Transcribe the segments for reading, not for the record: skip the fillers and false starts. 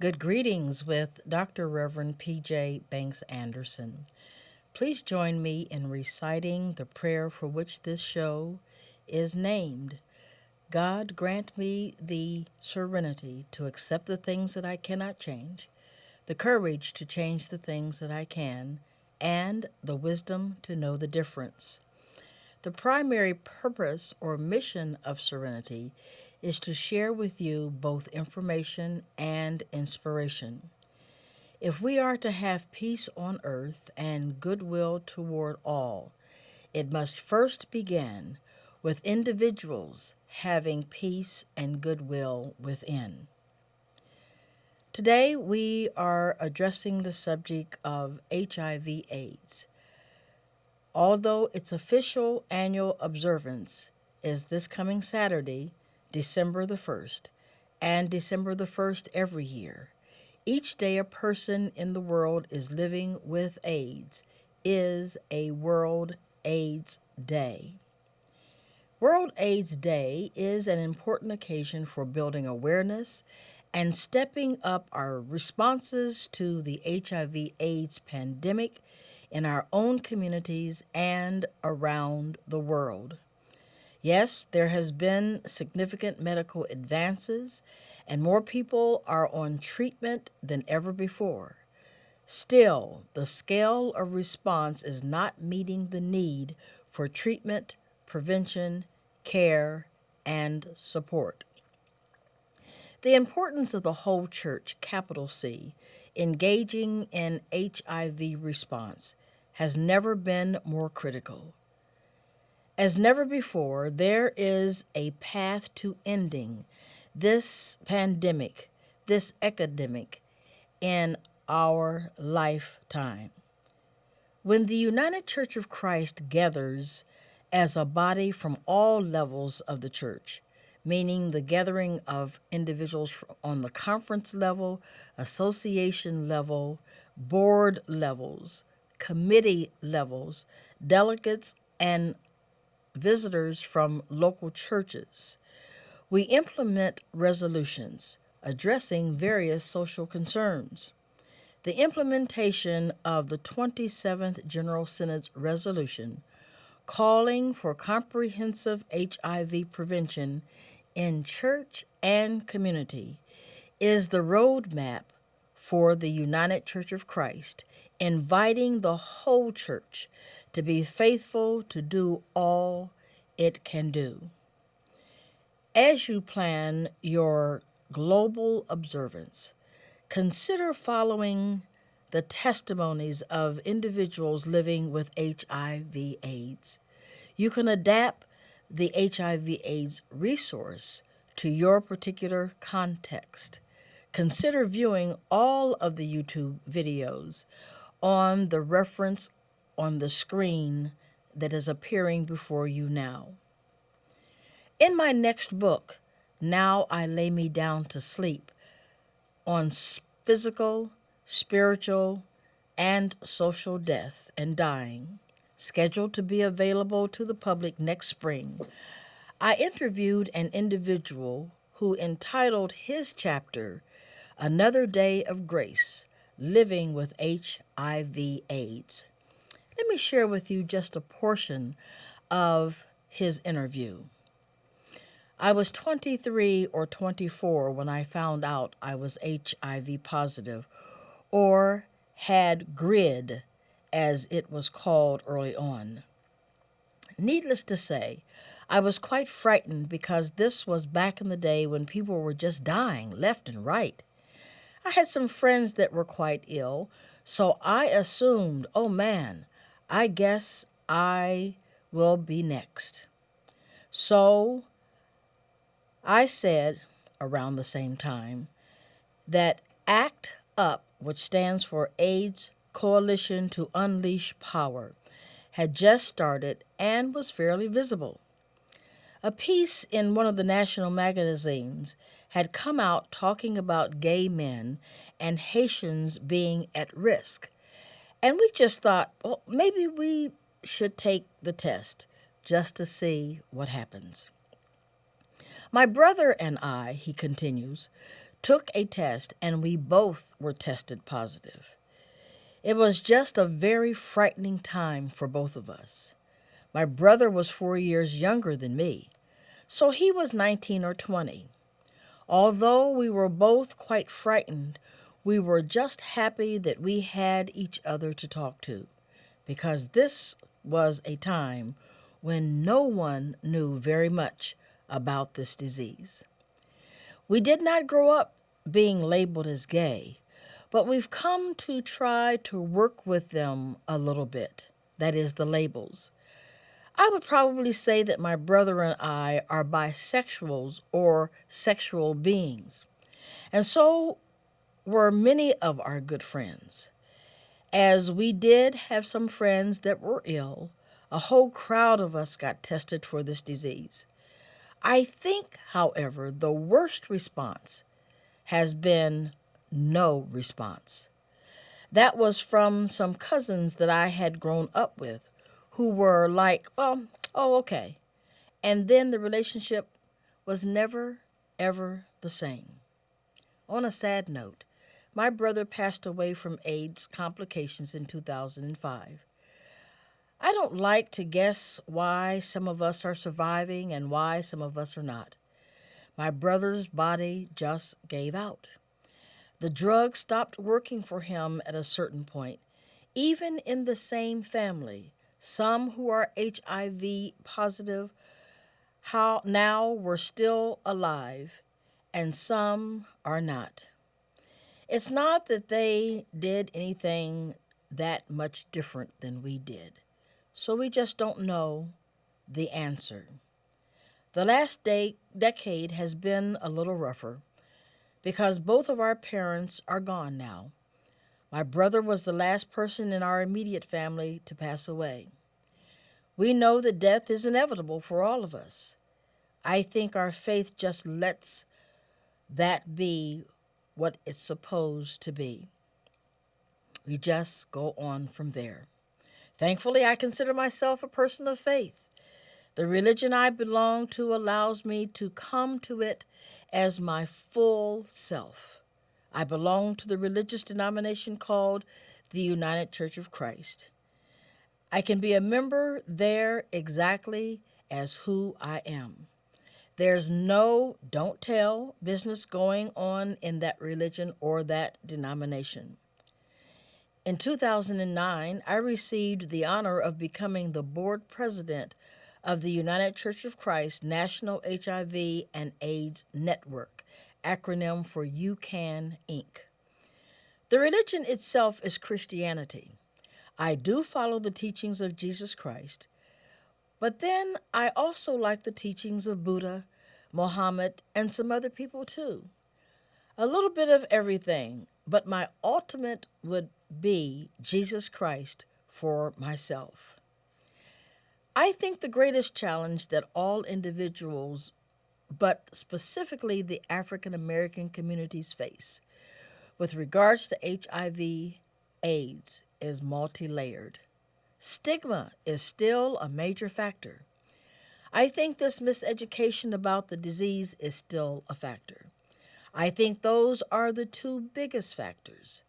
Good greetings with Dr. Reverend P.J. Banks Anderson. Please join me in reciting the prayer for which this show is named. God, grant me the serenity to accept the things that I cannot change, the courage to change the things that I can, and the wisdom to know the difference. The primary purpose or mission of Serenity is to share with you both information and inspiration. If we are to have peace on earth and goodwill toward all, it must first begin with individuals having peace and goodwill within. Today we are addressing the subject of HIV/AIDS. Although its official annual observance is this coming Saturday, December the 1st, and December the 1st every year, each day a person in the world is living with AIDS is a World AIDS Day. World AIDS Day is an important occasion for building awareness and stepping up our responses to the HIV/AIDS pandemic in our own communities and around the world. Yes, there has been significant medical advances and more people are on treatment than ever before. Still, the scale of response is not meeting the need for treatment, prevention, care, and support. The importance of the whole church, capital C, engaging in HIV response has never been more critical. As never before, there is a path to ending this pandemic, this epidemic in our lifetime. When the United Church of Christ gathers as a body from all levels of the church, meaning the gathering of individuals on the conference level, association level, board levels, committee levels, delegates, and visitors from local churches, we implement resolutions addressing various social concerns. The implementation of the 27th General Synod's resolution calling for comprehensive HIV prevention in church and community is the roadmap for the United Church of Christ, inviting the whole church to be faithful to do all it can do. As you plan your global observance, consider following the testimonies of individuals living with HIV/AIDS. You can adapt the HIV/AIDS resource to your particular context. Consider viewing all of the YouTube videos on the reference on the screen that is appearing before you now. In my next book, Now I Lay Me Down to Sleep, on physical, spiritual, and social death and dying, scheduled to be available to the public next spring, I interviewed an individual who entitled his chapter, Another Day of Grace, Living with HIV/AIDS. Let me share with you just a portion of his interview. I was 23 or 24 when I found out I was HIV positive, or had GRID, as it was called early on. Needless to say, I was quite frightened because this was back in the day when people were just dying left and right. I had some friends that were quite ill, so I assumed, oh man, I guess I will be next. So I said around the same time that ACT UP, which stands for AIDS Coalition to Unleash Power, had just started and was fairly visible. A piece in one of the national magazines had come out talking about gay men and Haitians being at risk. And we just thought, well, maybe we should take the test just to see what happens. My brother and I, he continues, took a test, and we both were tested positive. It was just a very frightening time for both of us. My brother was 4 years younger than me, so he was 19 or 20. Although we were both quite frightened, we were just happy that we had each other to talk to, because this was a time when no one knew very much about this disease. We did not grow up being labeled as gay, but we've come to try to work with them a little bit. That is, the labels. I would probably say that my brother and I are bisexuals or sexual beings, and so were many of our good friends. As we did have some friends that were ill, a whole crowd of us got tested for this disease. I think, however, the worst response has been no response. That was from some cousins that I had grown up with who were like, well, oh, okay. And then the relationship was never, ever the same. On a sad note, my brother passed away from AIDS complications in 2005. I don't like to guess why some of us are surviving and why some of us are not. My brother's body just gave out. The drug stopped working for him at a certain point. Even in the same family, some who are HIV positive how now were still alive, and some are not. It's not that they did anything that much different than we did, so we just don't know the answer. The last decade has been a little rougher because both of our parents are gone now. My brother was the last person in our immediate family to pass away. We know that death is inevitable for all of us. I think our faith just lets that be what it's supposed to be. We just go on from there. Thankfully, I consider myself a person of faith. The religion I belong to allows me to come to it as my full self. I belong to the religious denomination called the United Church of Christ. I can be a member there exactly as who I am. There's no don't tell business going on in that religion or that denomination. In 2009, I received the honor of becoming the board president of the United Church of Christ National HIV and AIDS Network, acronym for UCAN Inc. The religion itself is Christianity. I do follow the teachings of Jesus Christ, but then I also like the teachings of Buddha, Muhammad, and some other people too. A little bit of everything, but my ultimate would be Jesus Christ for myself. I think the greatest challenge that all individuals, but specifically the African American communities face with regards to HIV/AIDS is multi-layered. Stigma is still a major factor. I think this miseducation about the disease is still a factor. I think those are the two biggest factors.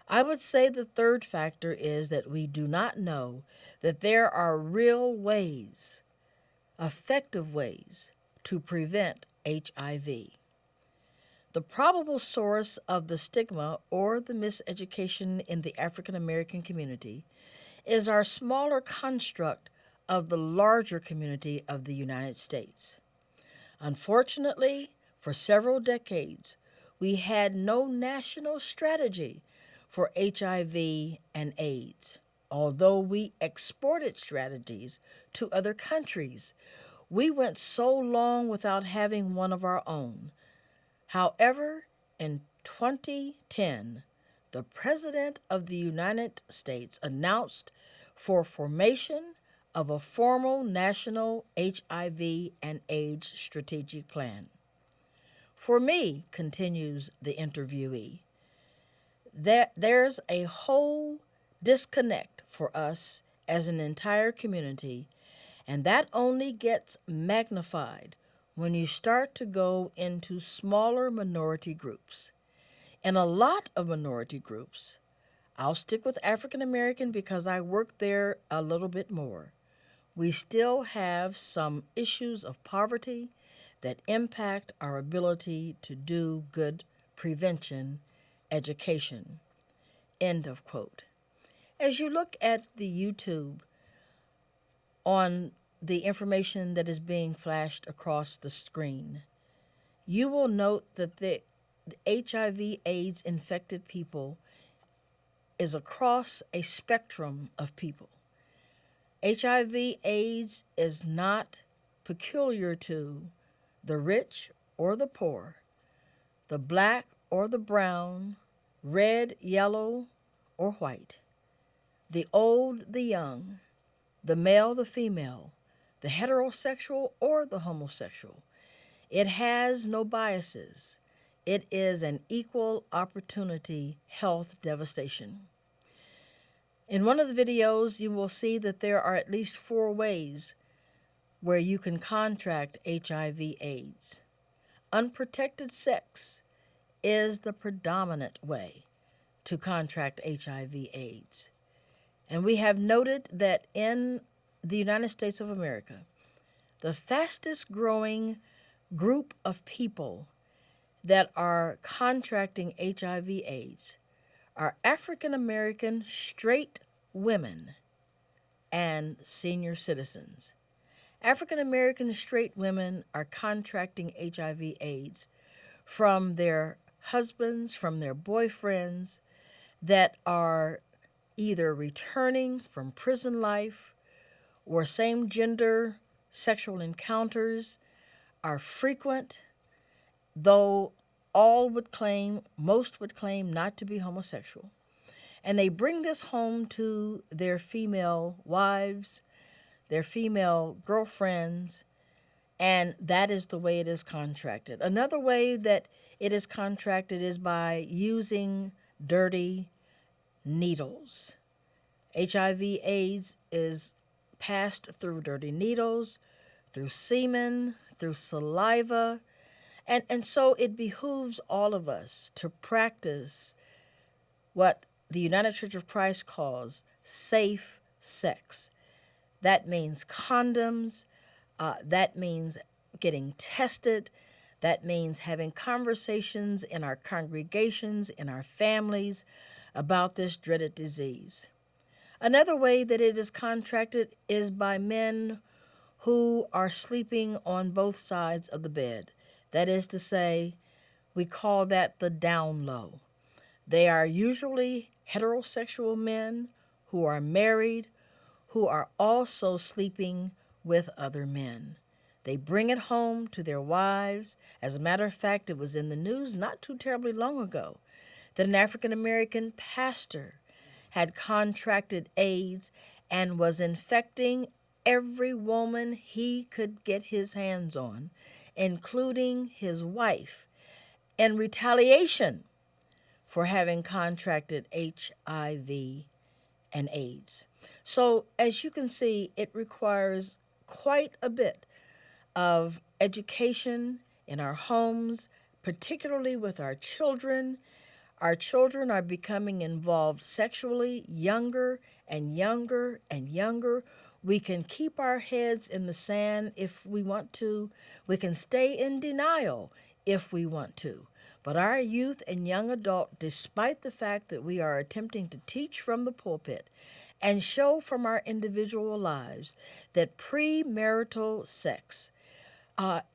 I would say the third factor is that we do not know that there are real ways, effective ways, to prevent HIV. The probable source of the stigma or the miseducation in the African American community is our smaller construct of the larger community of the United States. Unfortunately, for several decades, we had no national strategy for HIV and AIDS. Although we exported strategies to other countries, we went so long without having one of our own. However, in 2010, the President of the United States announced for formation of a formal national HIV and AIDS strategic plan. For me, continues the interviewee, there's a whole disconnect for us as an entire community, and that only gets magnified when you start to go into smaller minority groups. In a lot of minority groups, I'll stick with African American because I work there a little bit more. We still have some issues of poverty that impact our ability to do good prevention education. End of quote. As you look at the YouTube on the information that is being flashed across the screen, you will note that the HIV/AIDS infected people is across a spectrum of people. HIV/AIDS is not peculiar to the rich or the poor, the black or the brown, red, yellow, or white, the old, the young, the male, the female, the heterosexual or the homosexual. It has no biases. It is an equal opportunity health devastation. In one of the videos, you will see that there are at least 4 ways where you can contract HIV/AIDS. Unprotected sex is the predominant way to contract HIV/AIDS. And we have noted that in the United States of America, the fastest growing group of people that are contracting HIV/AIDS are African American straight women and senior citizens. African American straight women are contracting HIV/AIDS from their husbands, from their boyfriends that are either returning from prison life or same gender sexual encounters are frequent, though most would claim not to be homosexual. And they bring this home to their female wives, their female girlfriends, and that is the way it is contracted. Another way that it is contracted is by using dirty needles. HIV/AIDS is passed through dirty needles, through semen, through saliva, and so it behooves all of us to practice what the United Church of Christ calls safe sex. That means condoms, that means getting tested, that means having conversations in our congregations, in our families about this dreaded disease. Another way that it is contracted is by men who are sleeping on both sides of the bed. That is to say, we call that the down low. They are usually heterosexual men who are married, who are also sleeping with other men. They bring it home to their wives. As a matter of fact, it was in the news not too terribly long ago that an African American pastor had contracted AIDS and was infecting every woman he could get his hands on, including his wife, in retaliation for having contracted HIV and AIDS. So, as you can see, it requires quite a bit of education in our homes, particularly with our children. Our children are becoming involved sexually younger and younger and younger. We can keep our heads in the sand if we want to. We can stay in denial if we want to. But our youth and young adult, despite the fact that we are attempting to teach from the pulpit and show from our individual lives that premarital sex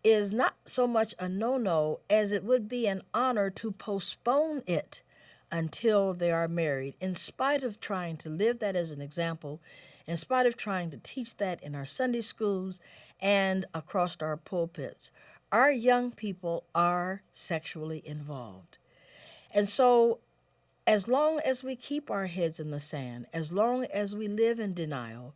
is not so much a no-no as it would be an honor to postpone it until they are married, in spite of trying to live that as an example, in spite of trying to teach that in our Sunday schools and across our pulpits. Our young people are sexually involved. And so, as long as we keep our heads in the sand, as long as we live in denial,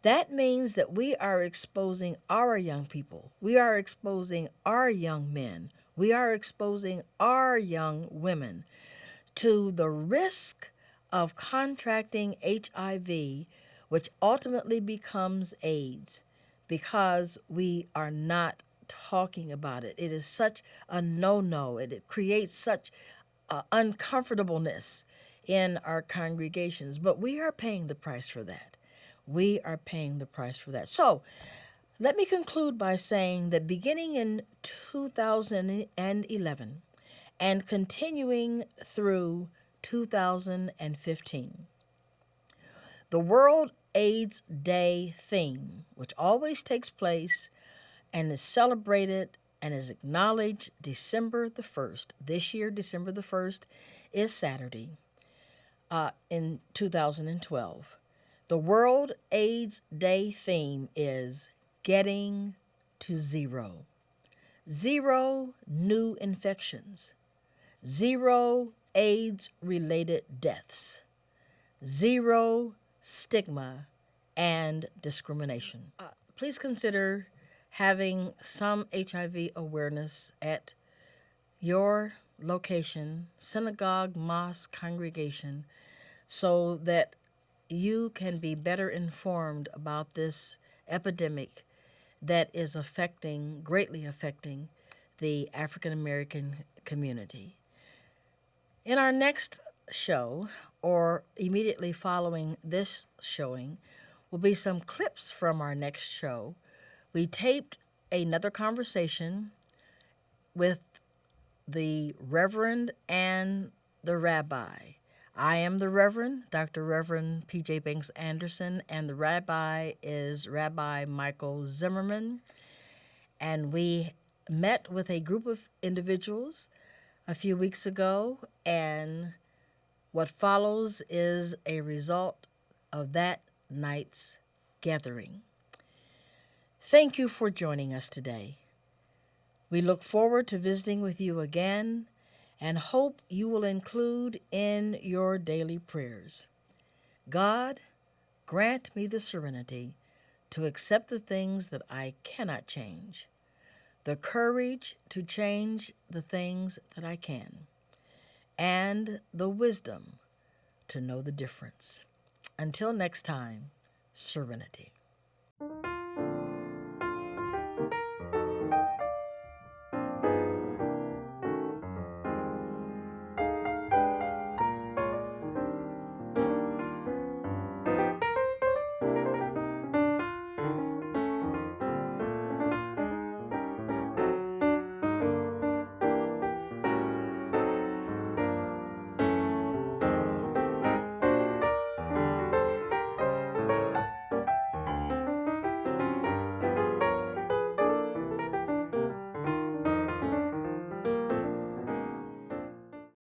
that means that we are exposing our young people. We are exposing our young men. We are exposing our young women to the risk of contracting HIV, which ultimately becomes AIDS, because we are not talking about it. It is such a no-no. It creates such uncomfortableness in our congregations. But we are paying the price for that. We are paying the price for that. So let me conclude by saying that beginning in 2011 and continuing through 2015, the World AIDS Day theme, which always takes place and is celebrated and is acknowledged December the 1st. This year, December the 1st is Saturday in 2012. The World AIDS Day theme is Getting to Zero. Zero new infections. Zero AIDS-related deaths. Zero stigma and discrimination. Please consider having some HIV awareness at your location, synagogue, mosque, congregation, so that you can be better informed about this epidemic that is greatly affecting the African American community. In our next show, or immediately following this showing, will be some clips from our next show. We taped another conversation with the Reverend and the Rabbi. I am the Reverend, Dr. Reverend P.J. Banks Anderson, and the Rabbi is Rabbi Michael Zimmerman. And we met with a group of individuals a few weeks ago, and what follows is a result of that night's gathering. Thank you for joining us today. We look forward to visiting with you again and hope you will include in your daily prayers. God, grant me the serenity to accept the things that I cannot change, the courage to change the things that I can, and the wisdom to know the difference. Until next time, serenity.